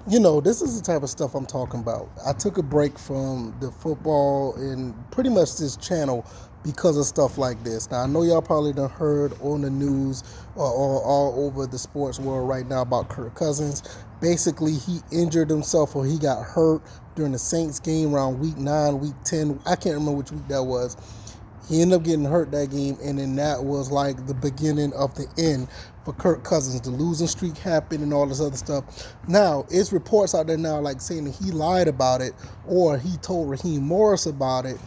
This is the type of stuff I'm talking about. I took a break from the football and pretty much this channel because of stuff like this. Now, I know y'all probably done heard on the news or all over the sports world right now about Kirk Cousins. Basically, he injured himself or he got hurt during the Saints game around week 9, week 10. I can't remember which week that was. He ended up getting hurt that game, and then that was like the beginning of the end for Kirk Cousins. The losing streak happened and all this other stuff. Now, it's reports out there now like saying that he lied about it or he told Raheem Morris about it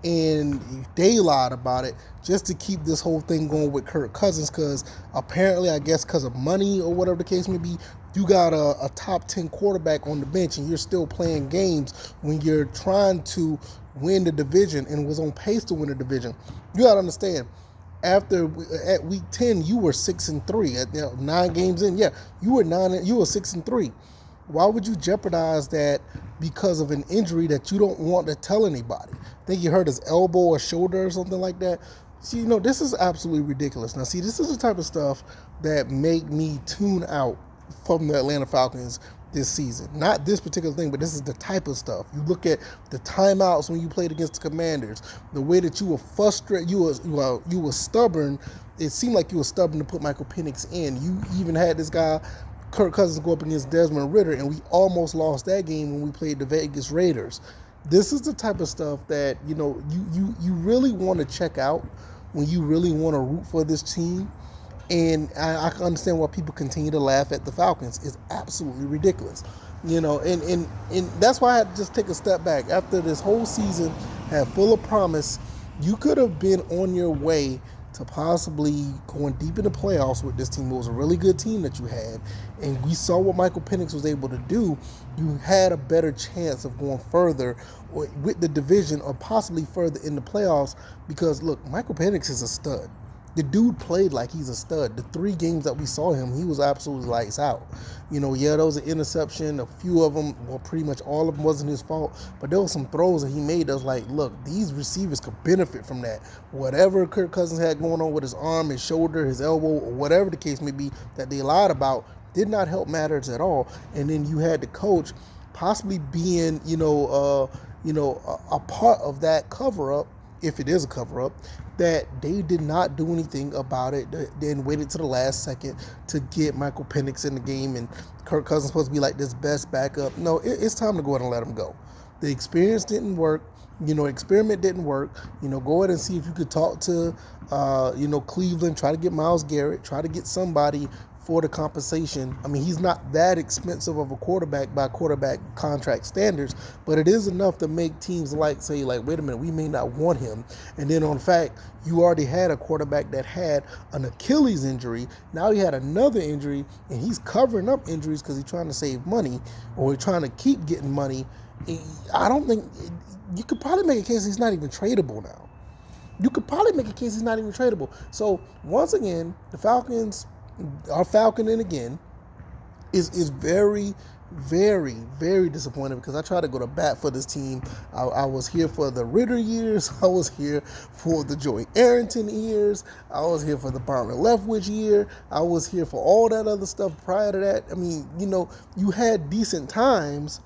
and they lied about it just to keep this whole thing going with Kirk Cousins because apparently, I guess because of money or whatever the case may be, you got a top 10 quarterback on the bench and you're still playing games when you're trying to win the division and was on pace to win the division. You got to understand, after at week 10 you were 6-3 at 9 games in. Yeah, you were 6-3. Why would you jeopardize that because of an injury that you don't want to tell anybody? I think you hurt his elbow or shoulder or something like that. See, this is absolutely ridiculous. Now, see, this is the type of stuff that make me tune out from the Atlanta Falcons this season. Not this particular thing, but this is the type of stuff. You look at the timeouts when you played against the Commanders, the way that you were frustrated, you were stubborn. It seemed like you were stubborn to put Michael Penix in. You even had this guy Kirk Cousins go up against Desmond Ritter, and we almost lost that game when we played the Vegas Raiders. This is the type of stuff that you really want to check out when you really want to root for this team. And I can understand why people continue to laugh at the Falcons. It's absolutely ridiculous. And that's why I had to just take a step back. After this whole season had full of promise, you could have been on your way to possibly going deep in the playoffs with this team. It was a really good team that you had, and we saw what Michael Penix was able to do. You had a better chance of going further with the division or possibly further in the playoffs because, look, Michael Penix is a stud. The dude played like he's a stud. The 3 games that we saw him, he was absolutely lights out. Yeah, there was an interception. A few of them, well, pretty much all of them wasn't his fault. But there was some throws that he made that was like, look, these receivers could benefit from that. Whatever Kirk Cousins had going on with his arm, his shoulder, his elbow, or whatever the case may be that they lied about, did not help matters at all. And then you had the coach possibly being, a part of that cover up, if it is a cover up, that they did not do anything about it, then waited to the last second to get Michael Penix in the game, and Kirk Cousins supposed to be like this best backup. No, it's time to go ahead and let him go. The experience didn't work. Experiment didn't work. Go ahead and see if you could talk to, Cleveland, try to get Myles Garrett, try to get somebody for the compensation. I mean, he's not that expensive of a quarterback by quarterback contract standards, but it is enough to make teams say, wait a minute, we may not want him. And then on fact, you already had a quarterback that had an Achilles injury. Now he had another injury, and he's covering up injuries because he's trying to save money or he's trying to keep getting money. I don't think you could probably make a case he's not even tradable now. You could probably make a case he's not even tradable. So once again, the Falcons are falconing again. Is very, very, very disappointed because I tried to go to bat for this team. I was here for the Ritter years. I was here for the Joey Arrington years. I was here for the Byron Leftwich year. I was here for all that other stuff prior to that. I mean, you had decent times,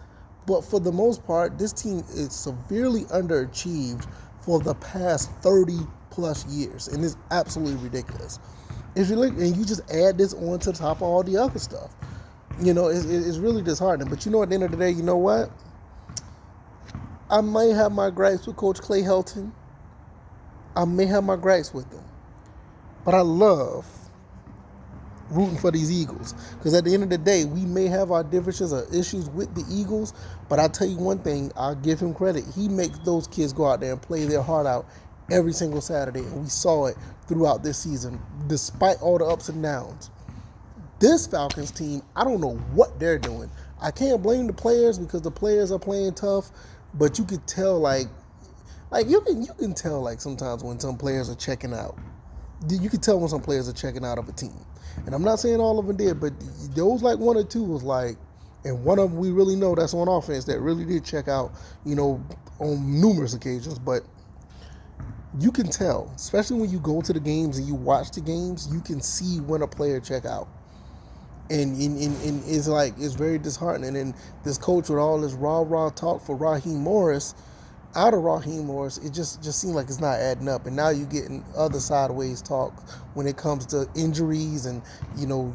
but for the most part, this team is severely underachieved for the past 30 plus years, and it's absolutely ridiculous. If you look, and you just add this on to the top of all the other stuff, it's really disheartening. But at the end of the day, you know what? I may have my gripes with Coach Clay Helton. I may have my gripes with him, but I love rooting for these Eagles because at the end of the day, we may have our differences or issues with the Eagles, but I'll tell you one thing, I'll give him credit. He makes those kids go out there and play their heart out every single Saturday, and we saw it throughout this season, despite all the ups and downs. This Falcons team, I don't know what they're doing. I can't blame the players because the players are playing tough, but you could tell you can tell sometimes when some players are checking out. You can tell when some players are checking out of a team. And I'm not saying all of them did, but those one or two was and one of them we really know that's on offense that really did check out, on numerous occasions. But you can tell, especially when you go to the games and you watch the games, you can see when a player check out. And it's like it's very disheartening. And this coach with all this rah talk for Raheem Morris, out of Raheem Morris, it just seems like it's not adding up. And now you're getting other sideways talk when it comes to injuries, and you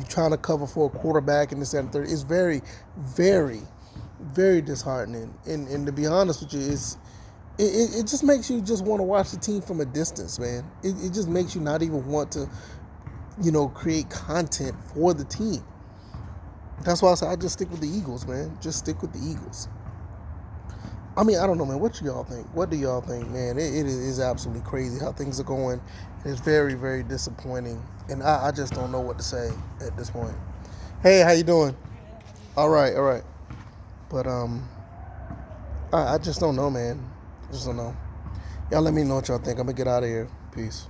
trying to cover for a quarterback and this and the third. It's very, very, very disheartening. And to be honest with you, it just makes you just want to watch the team from a distance, man. It just makes you not even want to create content for the team. That's why I said I just stick with the Eagles, man. Just stick with the Eagles. I mean, I don't know, man. What do y'all think? What do y'all think, man? It is absolutely crazy how things are going. It's very, very disappointing, and I just don't know what to say at this point. Hey, how you doing? All right, all right. But I just don't know, man. I just don't know. Y'all let me know what y'all think. I'm gonna get out of here. Peace.